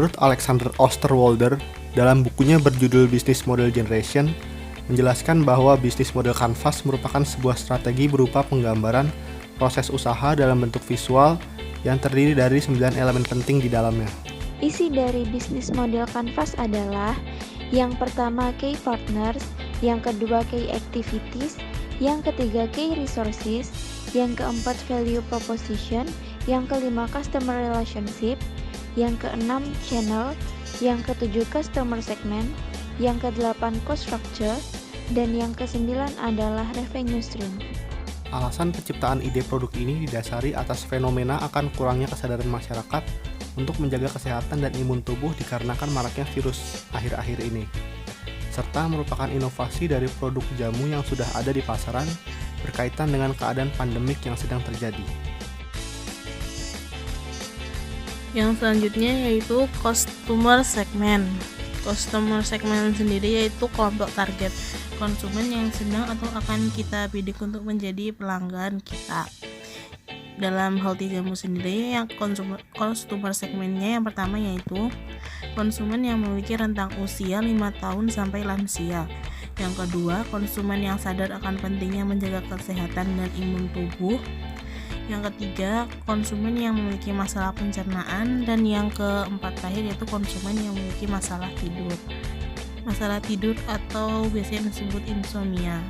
Menurut Alexander Osterwalder, dalam bukunya berjudul Business Model Generation, menjelaskan bahwa bisnis model kanvas merupakan sebuah strategi berupa penggambaran proses usaha dalam bentuk visual yang terdiri dari 9 elemen penting di dalamnya. Isi dari bisnis model kanvas adalah yang pertama key partners, yang kedua key activities, yang ketiga key resources, yang keempat value proposition, yang kelima customer relationship, yang keenam channel, yang ketujuh customer segment, yang kedelapan cost structure, dan yang kesembilan adalah revenue stream. Alasan penciptaan ide produk ini didasari atas fenomena akan kurangnya kesadaran masyarakat untuk menjaga kesehatan dan imun tubuh dikarenakan maraknya virus akhir-akhir ini, serta merupakan inovasi dari produk jamu yang sudah ada di pasaran berkaitan dengan keadaan pandemik yang sedang terjadi. Yang selanjutnya yaitu customer segment. Customer segment sendiri yaitu kelompok target konsumen yang sedang atau akan kita bidik untuk menjadi pelanggan kita. Dalam Healthy Jamu sendiri, yang customer segmentnya yang pertama yaitu konsumen yang memiliki rentang usia 5 tahun sampai lansia. Yang kedua, konsumen yang sadar akan pentingnya menjaga kesehatan dan imun tubuh. Yang ketiga, konsumen yang memiliki masalah pencernaan. Dan yang keempat terakhir yaitu konsumen yang memiliki masalah tidur. Masalah tidur atau biasanya disebut insomnia.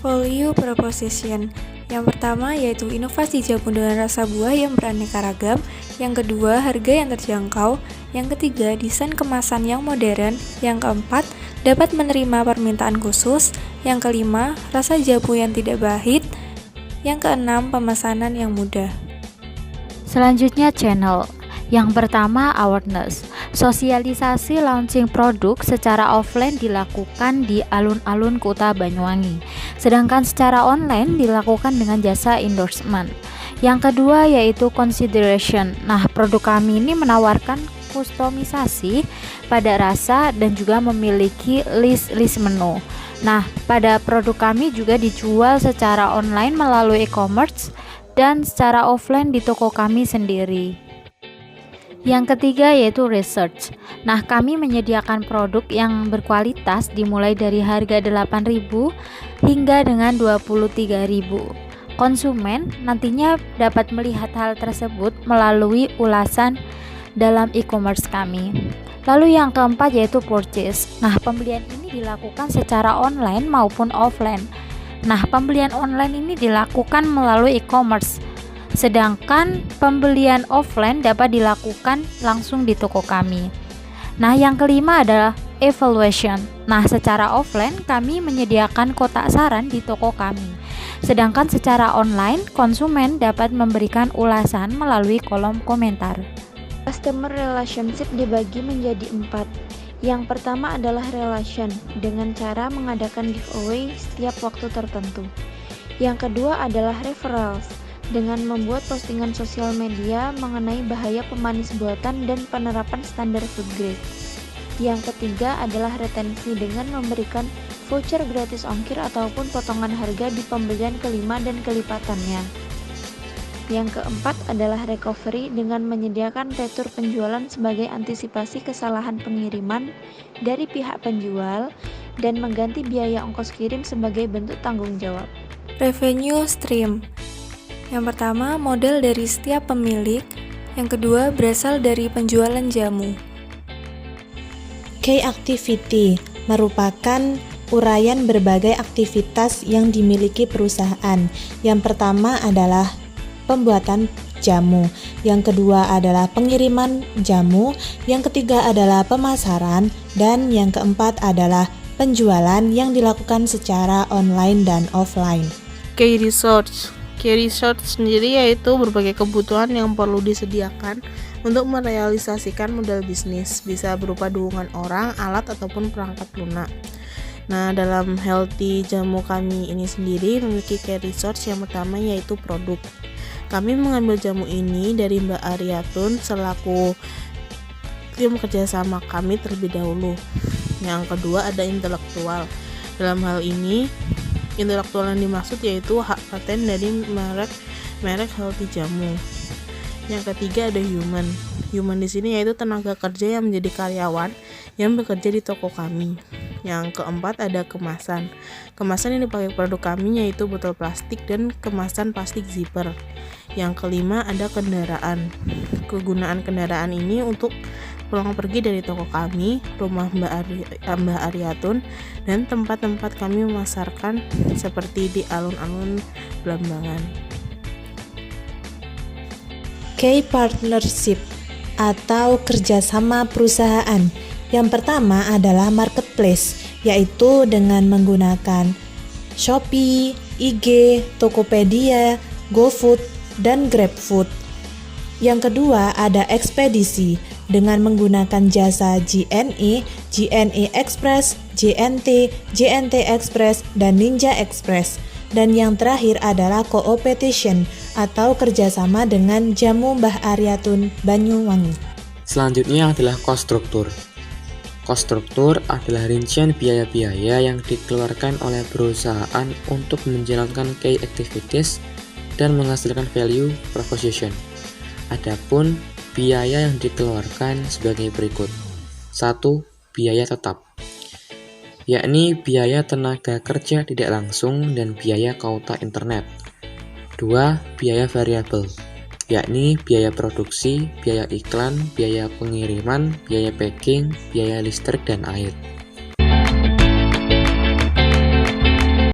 Value proposition. Yang pertama yaitu inovasi jamu dengan rasa buah yang beraneka ragam. Yang kedua, harga yang terjangkau. Yang ketiga, desain kemasan yang modern. Yang keempat, dapat menerima permintaan khusus. Yang kelima, rasa jamu yang tidak pahit. Yang keenam, pemesanan yang mudah. Selanjutnya channel. Yang pertama awareness. Sosialisasi launching produk secara offline dilakukan di alun-alun Kota Banyuwangi. Sedangkan secara online dilakukan dengan jasa endorsement. Yang kedua yaitu consideration. Nah, produk kami ini menawarkan kustomisasi pada rasa dan juga memiliki list menu. Nah, pada produk kami juga dijual secara online melalui e-commerce dan secara offline di toko kami sendiri. Yang ketiga yaitu research. Nah, kami menyediakan produk yang berkualitas dimulai dari harga 8.000 hingga dengan 23.000. Konsumen nantinya dapat melihat hal tersebut melalui ulasan dalam e-commerce kami. Lalu yang keempat yaitu purchase. Nah, pembelian ini dilakukan secara online maupun offline. Nah, pembelian online ini dilakukan melalui e-commerce. Sedangkan pembelian offline dapat dilakukan langsung di toko kami. Nah, yang kelima adalah evaluation. Nah, secara offline kami menyediakan kotak saran di toko kami. Sedangkan secara online konsumen dapat memberikan ulasan melalui kolom komentar. Customer relationship dibagi menjadi 4. Yang pertama adalah relation dengan cara mengadakan giveaway setiap waktu tertentu. Yang kedua adalah referrals dengan membuat postingan sosial media mengenai bahaya pemanis buatan dan penerapan standar food grade. Yang ketiga adalah retensi dengan memberikan voucher gratis ongkir ataupun potongan harga di pembelian kelima dan kelipatannya. Yang keempat adalah recovery dengan menyediakan retur penjualan sebagai antisipasi kesalahan pengiriman dari pihak penjual dan mengganti biaya ongkos kirim sebagai bentuk tanggung jawab. Revenue stream. Yang pertama, modal dari setiap pemilik. Yang kedua, berasal dari penjualan jamu. Key activity merupakan uraian berbagai aktivitas yang dimiliki perusahaan. Yang pertama adalah pembuatan jamu, yang kedua adalah pengiriman jamu, yang ketiga adalah pemasaran, dan yang keempat adalah penjualan yang dilakukan secara online dan offline. Key research sendiri yaitu berbagai kebutuhan yang perlu disediakan untuk merealisasikan model bisnis, bisa berupa dukungan orang, alat, ataupun perangkat lunak. Nah, dalam Healthy Jamu kami ini sendiri memiliki key research yang pertama yaitu produk. Kami mengambil jamu ini dari Mbak Ariatun selaku tim kerjasama kami terlebih dahulu. Yang kedua ada intelektual. Dalam hal ini, intelektual yang dimaksud yaitu hak paten dari merek Healthy Jamu. Yang ketiga ada human. Human di sini yaitu tenaga kerja yang menjadi karyawan yang bekerja di toko kami. Yang keempat ada kemasan. Kemasan yang dipakai produk kami yaitu botol plastik dan kemasan plastik zipper. Yang kelima ada kendaraan. Kegunaan kendaraan ini untuk pulang pergi dari toko kami, rumah Mbak Ariatun, dan tempat-tempat kami memasarkan seperti di alun-alun Blambangan. Key partnership atau kerjasama perusahaan. Yang pertama adalah marketplace, yaitu dengan menggunakan Shopee, IG, Tokopedia, GoFood, dan GrabFood. Yang kedua ada ekspedisi dengan menggunakan jasa JNE, JNE Express, JNT, JNT Express, dan Ninja Express. Dan yang terakhir adalah co-opetition atau kerjasama dengan Jamu Mbah Ariatun Banyuwangi. Selanjutnya adalah cost structure. Cost structure adalah rincian biaya-biaya yang dikeluarkan oleh perusahaan untuk menjalankan key activities dan menghasilkan value proposition. Adapun biaya yang dikeluarkan sebagai berikut. 1. Biaya tetap, yakni biaya tenaga kerja tidak langsung dan biaya kuota internet. 2. Biaya variabel, yakni biaya produksi, biaya iklan, biaya pengiriman, biaya packing, biaya listrik dan air.